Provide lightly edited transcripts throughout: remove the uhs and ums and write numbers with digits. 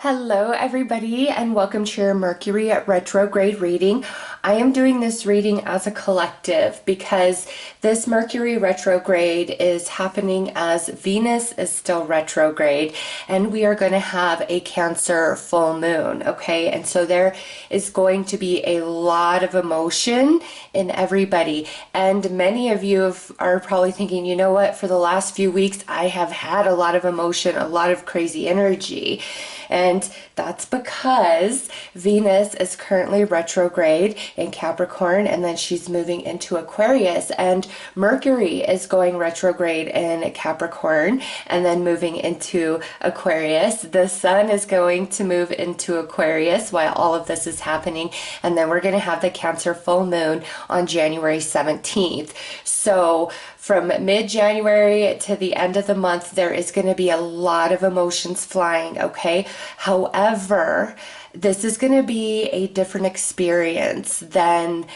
Hello everybody and welcome to your Mercury Retrograde reading. I am doing this reading as a collective because this Mercury Retrograde is happening as Venus is still retrograde and we are going to have a Cancer full moon, okay? And so there is going to be a lot of emotion in everybody, and many of you are probably thinking, you know what, for the last few weeks I have had a lot of emotion, a lot of crazy energy. And that's because Venus is currently retrograde in Capricorn, and then she's moving into Aquarius, and Mercury is going retrograde in Capricorn and then moving into Aquarius. The sun is going to move into Aquarius while all of this is happening, and then we're going to have the Cancer full moon on January 17th. So from mid-January to the end of the month, there is going to be a lot of emotions flying, okay? However, this is going to be a different experience than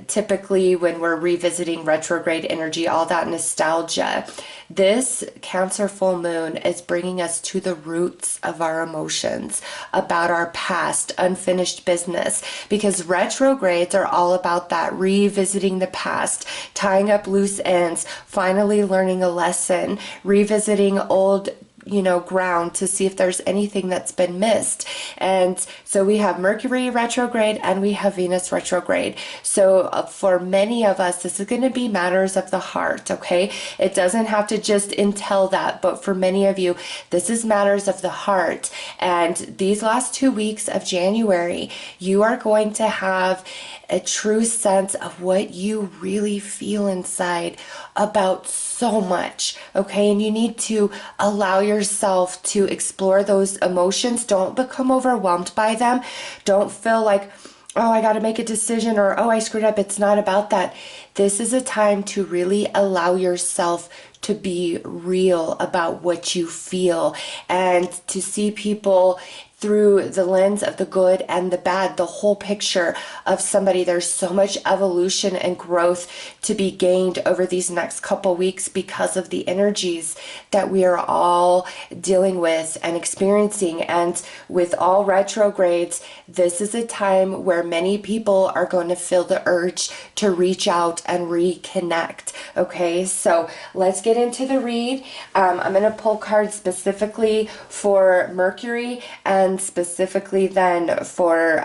typically when we're revisiting retrograde energy, all that nostalgia. This Cancer full moon is bringing us to the roots of our emotions, about our past, unfinished business, because retrogrades are all about that, revisiting the past, tying up loose ends, finally learning a lesson, revisiting old ground to see if there's anything that's been missed. And so we have Mercury retrograde and we have Venus retrograde. So for many of us, this is going to be matters of the heart, okay? It doesn't have to just entail that, but for many of you, this is matters of the heart. And these last 2 weeks of January, you are going to have a true sense of what you really feel inside about so much, okay? And you need to allow yourself to explore those emotions. Don't become overwhelmed by them. Don't feel like, oh, I got to make a decision, or oh, I screwed up. It's not about that. This is a time to really allow yourself to be real about what you feel and to see people through the lens of the good and the bad, the whole picture of somebody. There's so much evolution and growth to be gained over these next couple weeks because of the energies that we are all dealing with and experiencing. And with all retrogrades, this is a time where many people are going to feel the urge to reach out and reconnect. Okay, so let's get into the read. I'm going to pull cards specifically for Mercury and specifically then for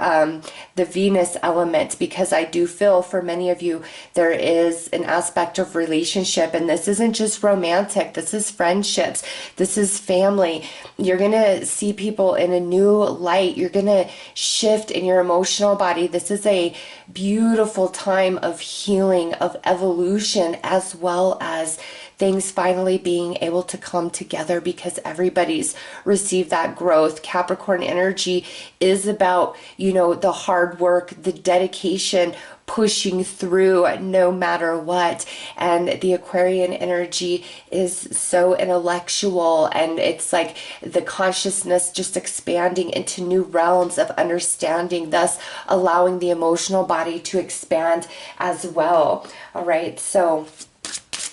the Venus element, because I do feel for many of you there is an aspect of relationship, and this isn't just romantic, this is friendships, this is family. You're gonna see people in a new light. You're gonna shift in your emotional body. This is a beautiful time of healing, of evolution, as well as things finally being able to come together because everybody's received that growth. Capricorn energy is about, the hard work, the dedication, pushing through no matter what. And the Aquarian energy is so intellectual, and it's like the consciousness just expanding into new realms of understanding, thus allowing the emotional body to expand as well. All right, so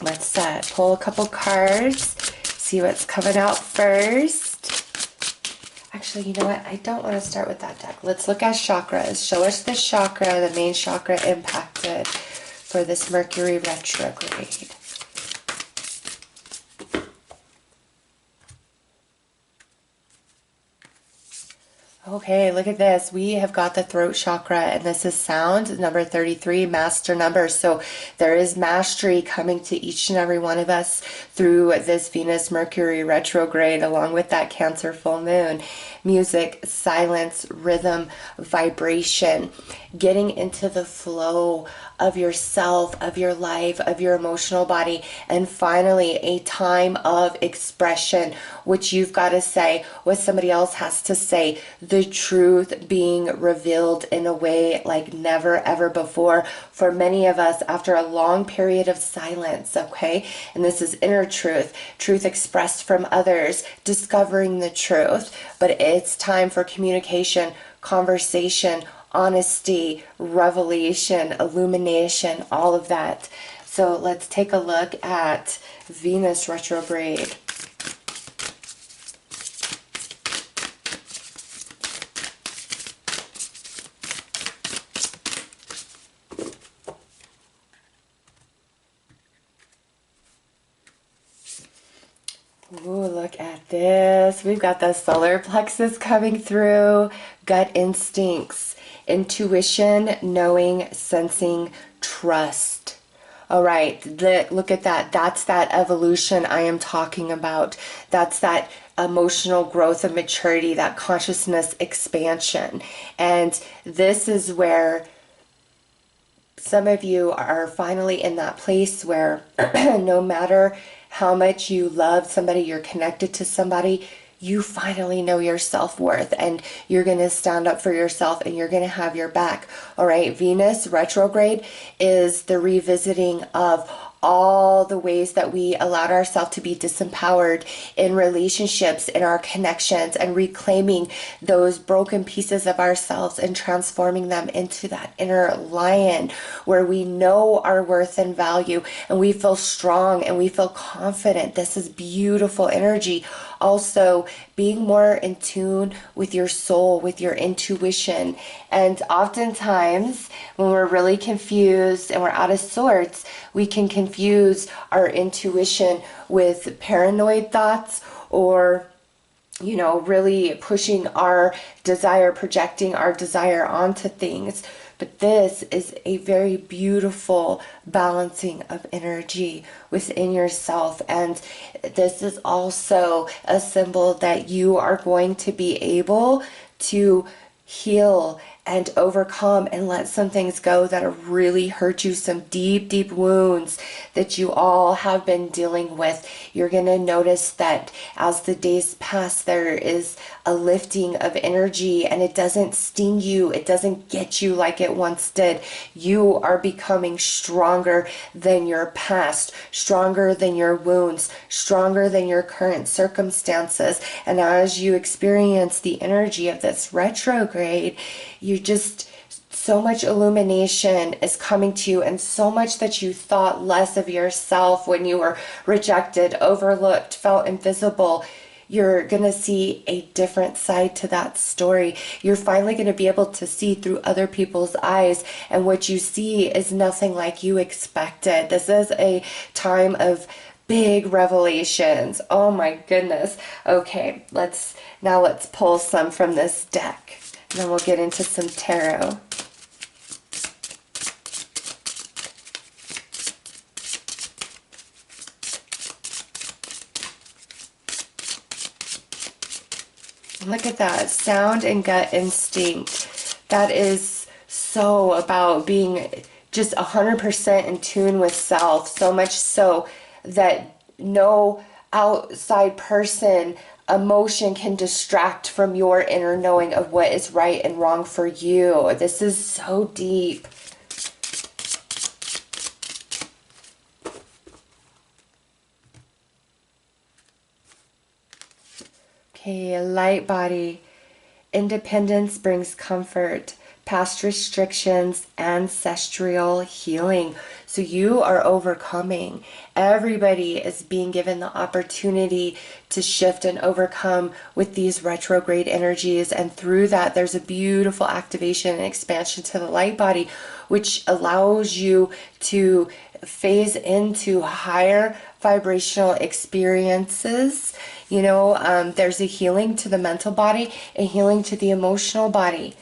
let's pull a couple cards, see what's coming out first. Actually, you know what? I don't want to start with that deck. Let's look at chakras. Show us the chakra, the main chakra impacted for this Mercury retrograde. Okay, look at this. We have got the throat chakra, and this is sound, number 33, master number. So there is mastery coming to each and every one of us through this Venus Mercury retrograde, along with that Cancer full moon. Music, silence, rhythm, vibration, getting into the flow of yourself, of your life, of your emotional body, and finally a time of expression, which you've got to say what somebody else has to say, the truth being revealed in a way like never ever before for many of us after a long period of silence, okay? And this is inner truth, truth expressed from others, discovering the truth. But it's time for communication, conversation, honesty, revelation, illumination, all of that. So let's take a look at Venus retrograde. this. We've got the solar plexus coming through, gut instincts, intuition, knowing, sensing, trust. All right, look at that. That's that evolution I am talking about. That's that emotional growth and maturity, that consciousness expansion. And this is where some of you are finally in that place where no matter how much you love somebody, you're connected to somebody, you finally know your self-worth and you're going to stand up for yourself and you're going to have your back. All right, Venus retrograde is the revisiting of all the ways that we allowed ourselves to be disempowered in relationships, in our connections, and reclaiming those broken pieces of ourselves and transforming them into that inner lion where we know our worth and value and we feel strong and we feel confident. This is beautiful energy. Also, being more in tune with your soul, with your intuition. And oftentimes, when we're really confused and we're out of sorts, we can confuse our intuition with paranoid thoughts or really pushing our desire, projecting our desire onto things. But this is a very beautiful balancing of energy within yourself. And this is also a symbol that you are going to be able to heal and overcome and let some things go that have really hurt you, some deep, deep wounds that you all have been dealing with. You're going to notice that as the days pass, there is a lifting of energy and it doesn't sting you. It doesn't get you like it once did. You are becoming stronger than your past, stronger than your wounds, stronger than your current circumstances. And as you experience the energy of this retrograde, you just, so much illumination is coming to you and so much that you thought less of yourself when you were rejected, overlooked, felt invisible. You're going to see a different side to that story. You're finally going to be able to see through other people's eyes, and what you see is nothing like you expected. This is a time of big revelations. Oh my goodness. Okay, let's pull some from this deck. And then we'll get into some tarot. Look at that, sound and gut instinct. That is so about being just 100% in tune with self, so much so that no outside person, emotion can distract from your inner knowing of what is right and wrong for you. This is so deep. Okay, light body. Independence brings comfort, past restrictions, ancestral healing. So you are overcoming. Everybody is being given the opportunity to shift and overcome with these retrograde energies. And through that, there's a beautiful activation and expansion to the light body, which allows you to phase into higher vibrational experiences. There's a healing to the mental body, a healing to the emotional body.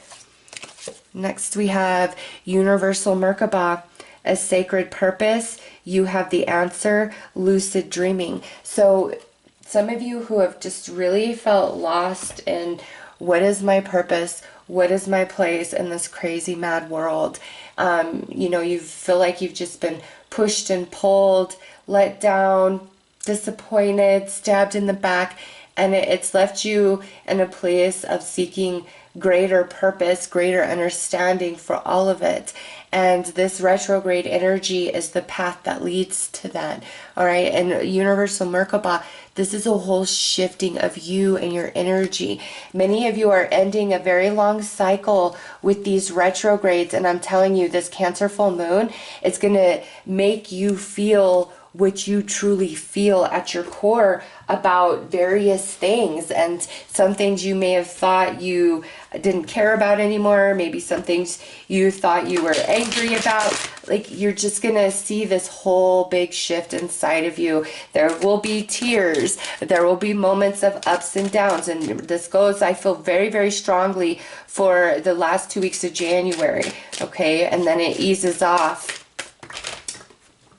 Next, we have Universal Merkaba, a sacred purpose. You have the answer, lucid dreaming. So some of you who have just really felt lost in what is my purpose, what is my place in this crazy mad world. You feel like you've just been pushed and pulled, let down, disappointed, stabbed in the back, and it's left you in a place of seeking greater purpose, greater understanding for all of it. And this retrograde energy is the path that leads to that. All right. And Universal Merkaba, this is a whole shifting of you and your energy. Many of you are ending a very long cycle with these retrogrades. And I'm telling you, this Cancer full moon, it's going to make you feel what you truly feel at your core about various things. And some things you may have thought you didn't care about anymore, maybe some things you thought you were angry about. Like, you're just gonna see this whole big shift inside of you. There will be tears, there will be moments of ups and downs, and this goes, I feel, very, very strongly for the last 2 weeks of January, okay? And then it eases off.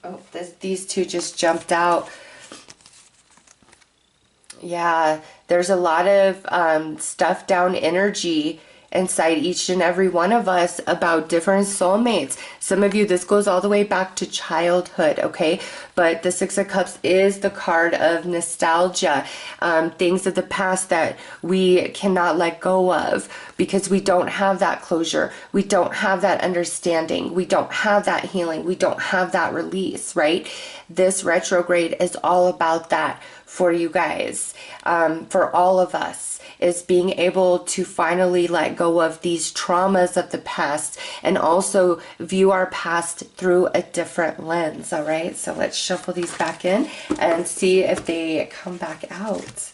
Oh, these two just jumped out. Yeah, there's a lot of stuff down energy inside each and every one of us about different soulmates. Some of you, this goes all the way back to childhood, okay? But the Six of Cups is the card of nostalgia, things of the past that we cannot let go of because we don't have that closure. We don't have that understanding. We don't have that healing. We don't have that release, right? This retrograde is all about that for you guys, for all of us, is being able to finally let go of these traumas of the past and also view our past through a different lens. All right, so let's shuffle these back in and see if they come back out.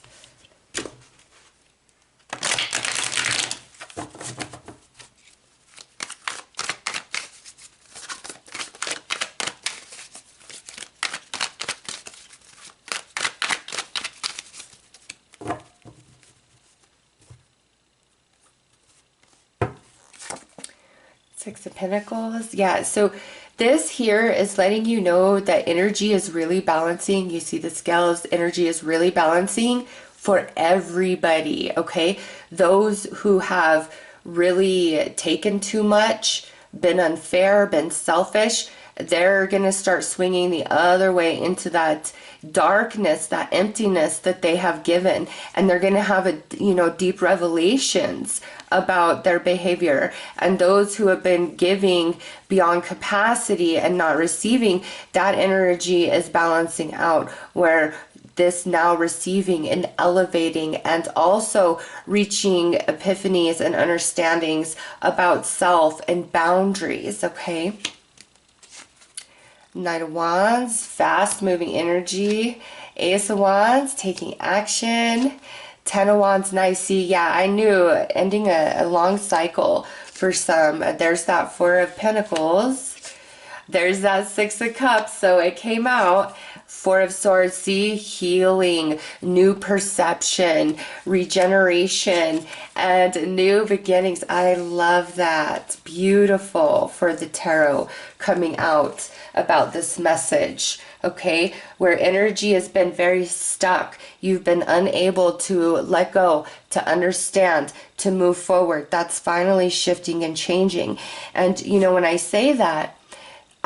Six of Pentacles. Yeah, so this here is letting you know that energy is really balancing. You see the scales, energy is really balancing for everybody, okay? Those who have really taken too much, been unfair, been selfish, they're going to start swinging the other way into that darkness, that emptiness that they have given, and they're going to have deep revelations about their behavior. And those who have been giving beyond capacity and not receiving, that energy is balancing out, where this now receiving and elevating and also reaching epiphanies and understandings about self and boundaries, okay? Knight of Wands, fast moving energy. Ace of Wands, taking action. Ten of Wands, nice. See, yeah, I knew, ending a long cycle for some. There's that Four of Pentacles. There's that Six of Cups, so it came out. Four of Swords, see, healing, new perception, regeneration, and new beginnings. I love that. Beautiful for the tarot coming out about this message, okay? Where energy has been very stuck. You've been unable to let go, to understand, to move forward. That's finally shifting and changing. And, you know, when I say that,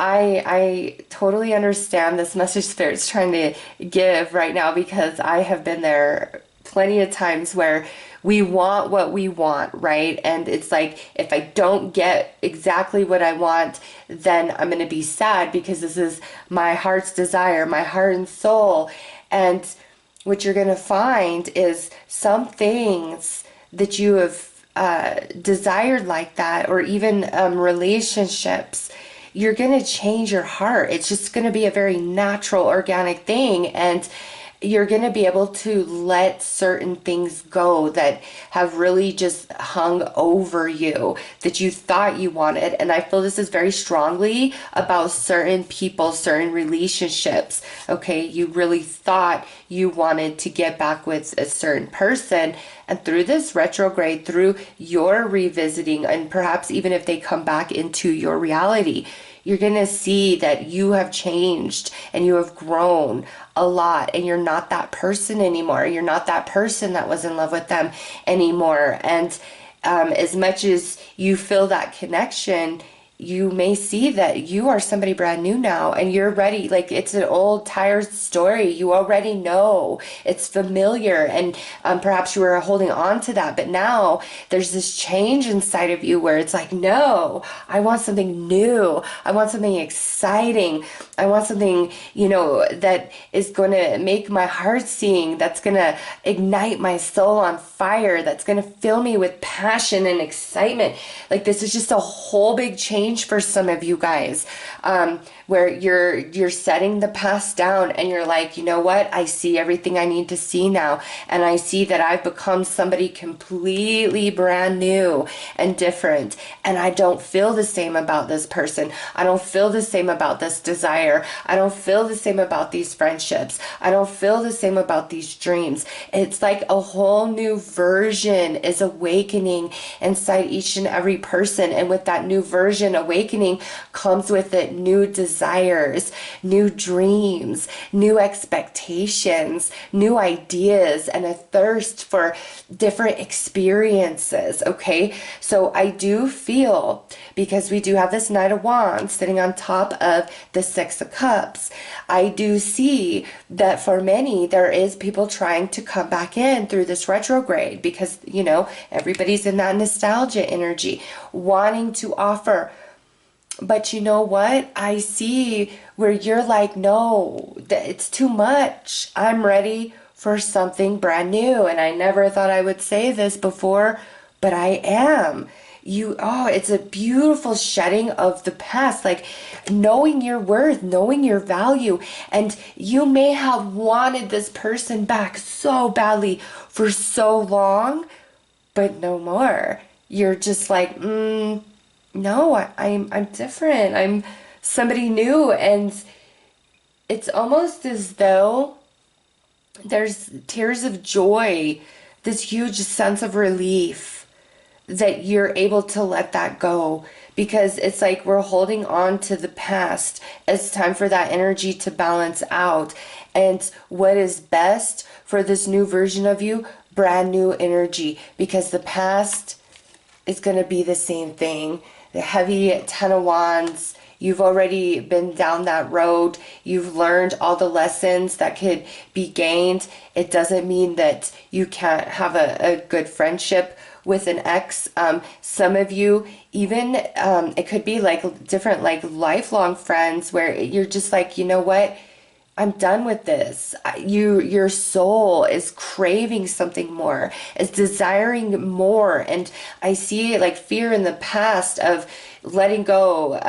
I totally understand this message Spirit's trying to give right now, because I have been there plenty of times where we want what we want, right? And it's like, if I don't get exactly what I want, then I'm going to be sad because this is my heart's desire, my heart and soul. And what you're going to find is some things that you have desired like that, or even relationships, you're going to change your heart. It's just going to be a very natural, organic thing. And you're going to be able to let certain things go that have really just hung over you, that you thought you wanted. And I feel this is very strongly about certain people, certain relationships. Okay, you really thought you wanted to get back with a certain person. And through this retrograde, through your revisiting, and perhaps even if they come back into your reality, you're going to see that you have changed and you have grown a lot, and you're not that person anymore. You're not that person that was in love with them anymore. And as much as you feel that connection, you may see that you are somebody brand new now, and you're ready. Like, it's an old tired story. You already know, it's familiar, and perhaps you were holding on to that, but now there's this change inside of you where it's like, no, I want something new. I want something exciting. I want something, you know, that is going to make my heart sing, that's going to ignite my soul on fire, that's going to fill me with passion and excitement. Like, this is just a whole big change change for some of you guys, where you're setting the past down and you're like, you know what? I see everything I need to see now. And I see that I've become somebody completely brand new and different. And I don't feel the same about this person. I don't feel the same about this desire. I don't feel the same about these friendships. I don't feel the same about these dreams. It's like a whole new version is awakening inside each and every person. And with that new version awakening comes with it new desires, new dreams, new expectations, new ideas, and a thirst for different experiences. Okay, so I do feel, because we do have this Knight of Wands sitting on top of the Six of Cups, I do see that for many there is people trying to come back in through this retrograde, because you know everybody's in that nostalgia energy, wanting to offer. But you know what? I see where you're like, no, it's too much. I'm ready for something brand new. And I never thought I would say this before, but I am. It's a beautiful shedding of the past, like knowing your worth, knowing your value. And you may have wanted this person back so badly for so long, but no more. You're just like, no, I'm different. I'm somebody new. And it's almost as though there's tears of joy, this huge sense of relief that you're able to let that go, because it's like we're holding on to the past. It's time for that energy to balance out. And what is best for this new version of you? Brand new energy, because the past is going to be the same thing. The heavy Ten of Wands, you've already been down that road. You've learned all the lessons that could be gained. It doesn't mean that you can't have a good friendship with an ex. Some of you, even it could be like different, like lifelong friends, where you're just like, you know what? I'm done with this. Your soul is craving something more, is desiring more. And I see like fear in the past of letting go,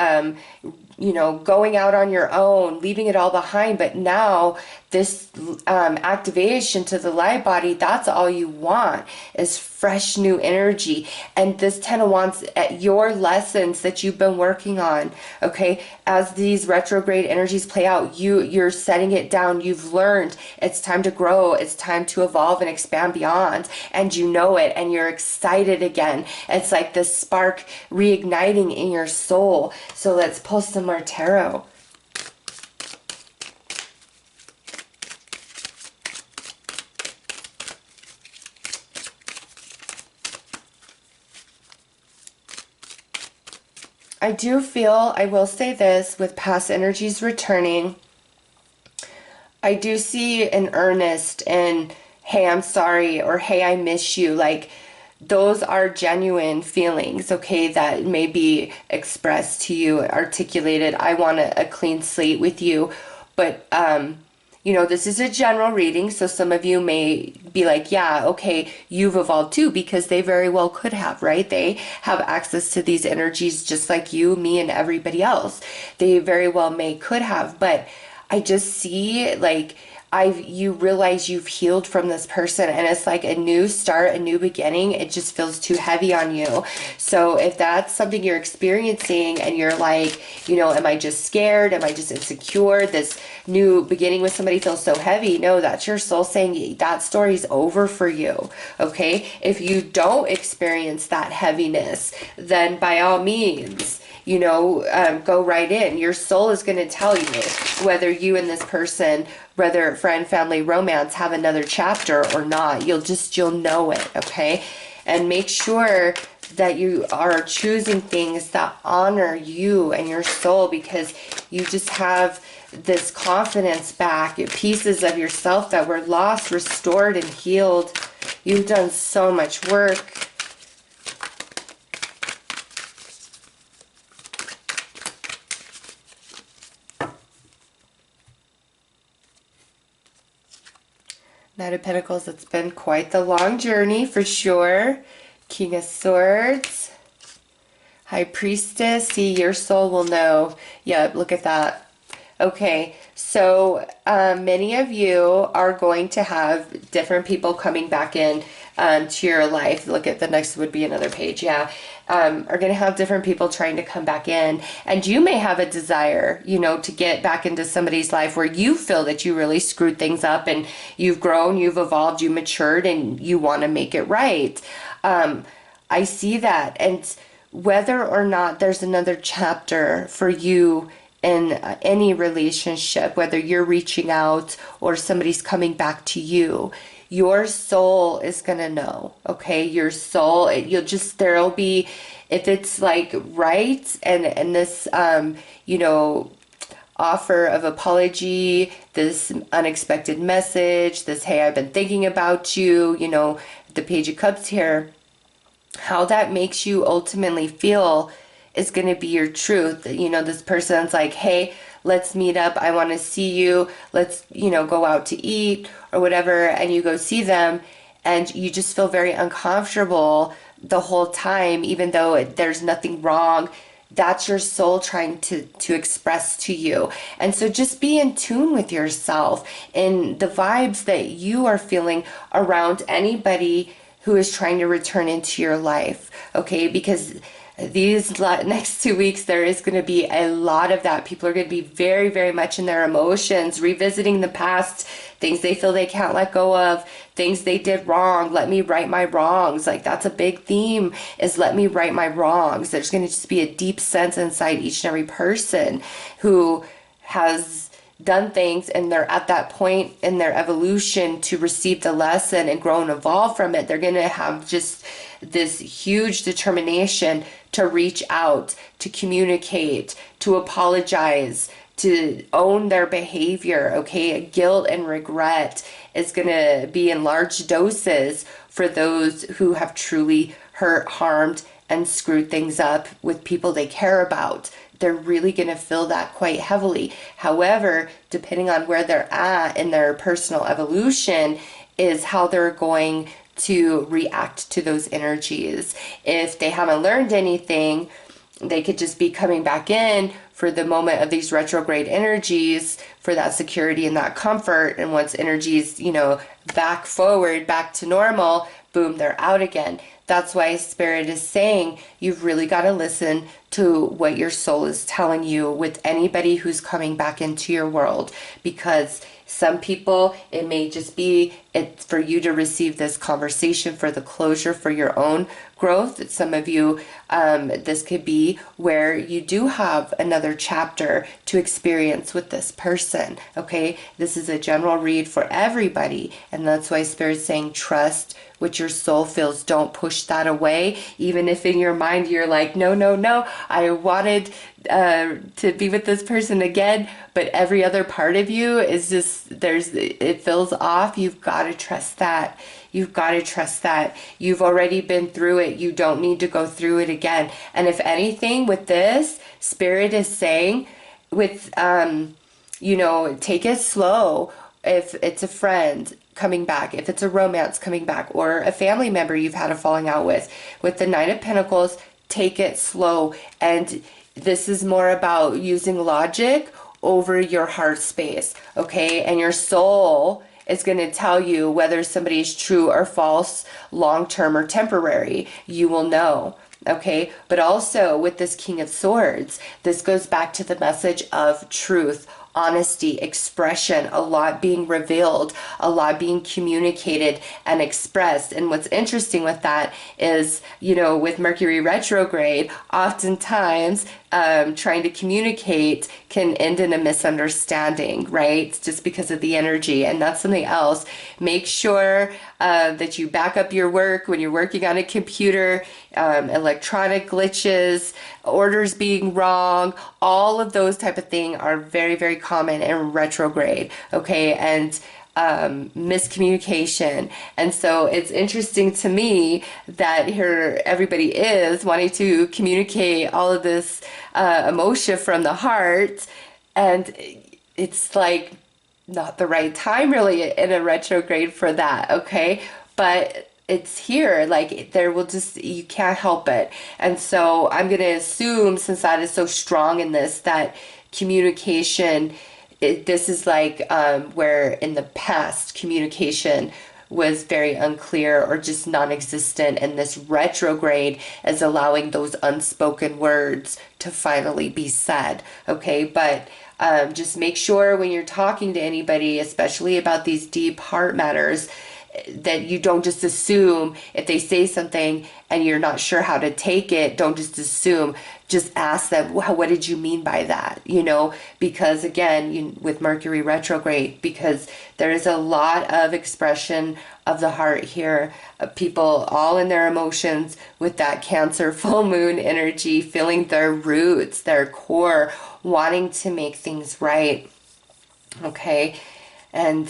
going out on your own, leaving it all behind. But now this activation to the light body, that's all you want, is fresh new energy. And this Ten of Wands, your lessons that you've been working on, okay, as these retrograde energies play out, you're setting it down. You've learned it's time to grow. It's time to evolve and expand beyond. And you know it, and you're excited again. It's like this spark reigniting in your soul. So let's pull some more tarot. I do feel, I will say this, with past energies returning, I do see an earnest and, hey, I'm sorry, or hey, I miss you. Like, those are genuine feelings, okay, that may be expressed to you, articulated. I want a clean slate with you. But, this is a general reading, so some of you may be like, yeah, okay, you've evolved too, because they very well could have, right? They have access to these energies just like you, me, and everybody else. They very well could have, but I just see like you realize you've healed from this person, and it's like a new start, a new beginning. It just feels too heavy on you. So if that's something you're experiencing and you're like, am I just scared? Am I just insecure? This new beginning with somebody feels so heavy. No, that's your soul saying that story's over for you. Okay. If you don't experience that heaviness, then by all means, go right in. Your soul is going to tell you whether you and this person, whether friend, family, romance, have another chapter or not. You'll know it, okay? And make sure that you are choosing things that honor you and your soul, because you just have this confidence back, pieces of yourself that were lost, restored, and healed. You've done so much work. Knight of Pentacles, it's been quite the long journey for sure. King of Swords. High Priestess, see, your soul will know. Yep, look at that. Okay, so many of you are going to have different people coming back in to your life. Look at the next would be another page. Yeah, are going to have different people trying to come back in, and you may have a desire, you know, to get back into somebody's life where you feel that you really screwed things up and you've grown, you've evolved, you matured, and you want to make it right. I see that, and whether or not there's another chapter for you in any relationship, whether you're reaching out or somebody's coming back to you, your soul is going to know, okay? Your soul, you'll just, there'll be, if it's like right, and this, you know, offer of apology, this unexpected message, this, hey, I've been thinking about you, you know, the Page of Cups here, how that makes you ultimately feel is going to be your truth. You know, this person's like, hey, let's meet up. I want to see you. Let's, you know, go out to eat or whatever. And you go see them and you just feel very uncomfortable the whole time, even though there's nothing wrong. That's your soul trying to express to you. And so just be in tune with yourself and the vibes that you are feeling around anybody who is trying to return into your life, okay? Because these next 2 weeks, there is going to be a lot of that. People are going to be very, very much in their emotions, revisiting the past, things they feel they can't let go of, things they did wrong. Let me right my wrongs. Like, that's a big theme, is let me right my wrongs. There's going to just be a deep sense inside each and every person who has done things and they're at that point in their evolution to receive the lesson and grow and evolve from it. They're going to have just this huge determination to reach out, to communicate, to apologize, to own their behavior, okay? Guilt and regret is going to be in large doses for those who have truly hurt, harmed, and screwed things up with people they care about. They're really going to feel that quite heavily. However, depending on where they're at in their personal evolution is how they're going to react to those energies. If they haven't learned anything, they could just be coming back in for the moment of these retrograde energies for that security and that comfort. And once energies, you know, back forward, back to normal, boom, they're out again. That's why Spirit is saying you've really got to listen to what your soul is telling you with anybody who's coming back into your world, because some people, it may just be for you to receive this conversation for the closure for your own growth. Some of you, this could be where you do have another chapter to experience with this person, okay? This is a general read for everybody, and that's why Spirit's saying trust what your soul feels. Don't push that away, even if in your mind you're like, no, no, no, I wanted to be with this person again, but every other part of you is just, it feels off. You've got to trust that. You've got to trust that. You've already been through it. You don't need to go through it again. And if anything with this, Spirit is saying with, you know, take it slow. If it's a friend coming back, if it's a romance coming back, or a family member you've had a falling out with the Nine of Pentacles, take it slow. And this is more about using logic over your heart space, okay? And your soul is going to tell you whether somebody is true or false, long-term or temporary. You will know, okay? But also with this King of Swords, this goes back to the message of truth, honesty, expression, a lot being revealed, a lot being communicated and expressed. And what's interesting with that is, you know, with Mercury retrograde, oftentimes trying to communicate can end in a misunderstanding, right? Just because of the energy. And that's something else. Make sure that you back up your work when you're working on a computer, electronic glitches, orders being wrong, all of those type of things are very, very common in retrograde, okay? And miscommunication. And so it's interesting to me that here everybody is wanting to communicate all of this emotion from the heart, and it's like not the right time really in a retrograde for that, okay? But it's here. Like there will just, you can't help it. And so I'm going to assume, since that is so strong in this, that communication, this is like where in the past communication was very unclear or just non-existent, and this retrograde is allowing those unspoken words to finally be said. Okay, but just make sure when you're talking to anybody, especially about these deep heart matters, that you don't just assume if they say something and you're not sure how to take it. Don't just assume. Just ask them, what did you mean by that? You know, because again, with Mercury retrograde, because there is a lot of expression of the heart here. People all in their emotions with that Cancer full moon energy, feeling their roots, their core, wanting to make things right. Okay. And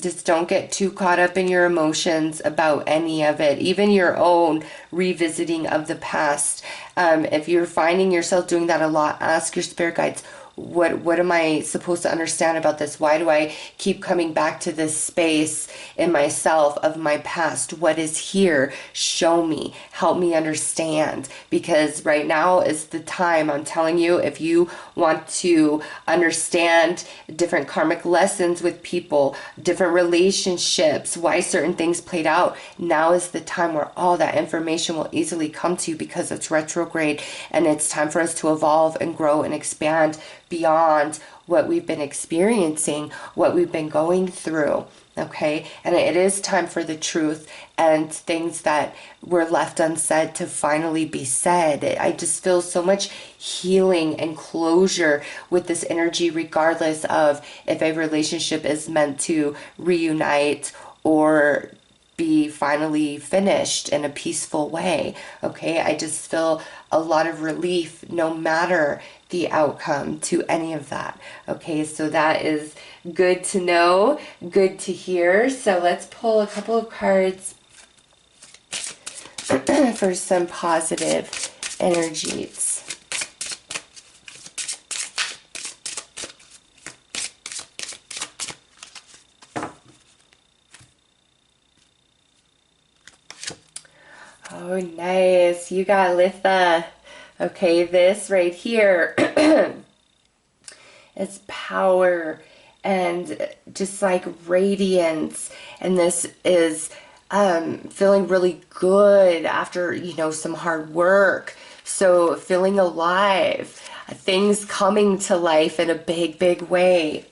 just don't get too caught up in your emotions about any of it, even your own revisiting of the past. If you're finding yourself doing that a lot, ask your spirit guides, what am I supposed to understand about this? Why do I keep coming back to this space in myself of my past? What is here? Show me, help me understand, because right now is the time. I'm telling you, if you want to understand different karmic lessons with people, different relationships, why certain things played out, now is the time where all that information will easily come to you, because it's retrograde and it's time for us to evolve and grow and expand beyond what we've been experiencing, what we've been going through. Okay, and it is time for the truth and things that were left unsaid to finally be said. I just feel so much healing and closure with this energy, regardless of if a relationship is meant to reunite or be finally finished in a peaceful way. Okay, I just feel a lot of relief no matter the outcome to any of that. Okay, so that is good to know, good to hear. So let's pull a couple of cards for some positive energies. Oh, nice. You got Litha. Okay, this right here is power and just like radiance. And this is feeling really good after, you know, some hard work. So feeling alive, things coming to life in a big, big way.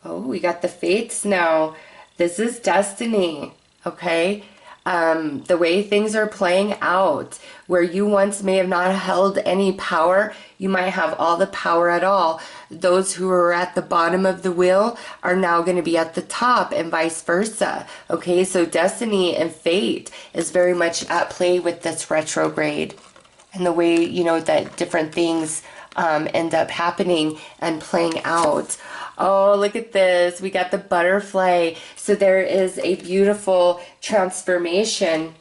Oh, we got the fates now. This is destiny, okay? The way things are playing out, where you once may have not held any power, you might have all the power at all. Those who are at the bottom of the wheel are now going to be at the top, and vice versa. Okay, so destiny and fate is very much at play with this retrograde, and the way, you know, that different things end up happening and playing out. Oh, look at this. We got the butterfly. So there is a beautiful transformation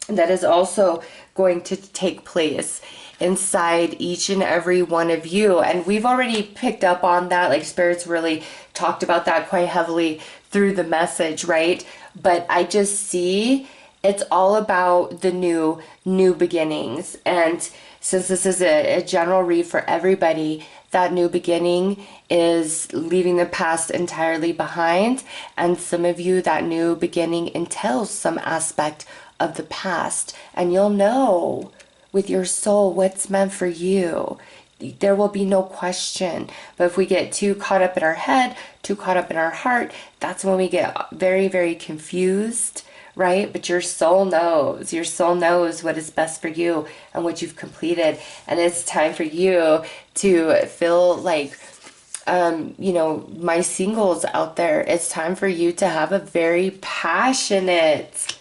that is also going to take place inside each and every one of you. And we've already picked up on that. Like Spirit's really talked about that quite heavily through the message, right? But I just see it's all about the new beginnings. And since this is a general read for everybody, that new beginning is leaving the past entirely behind. And some of you, that new beginning entails some aspect of the past. And you'll know with your soul what's meant for you. There will be no question. But if we get too caught up in our head, too caught up in our heart, that's when we get very, very confused, right? But your soul knows. Your soul knows what is best for you and what you've completed. And it's time for you to feel like, you know, my singles out there, it's time for you to have a very passionate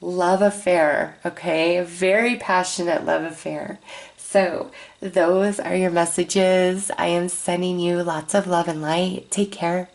love affair, okay? A very passionate love affair. So those are your messages. I am sending you lots of love and light. Take care.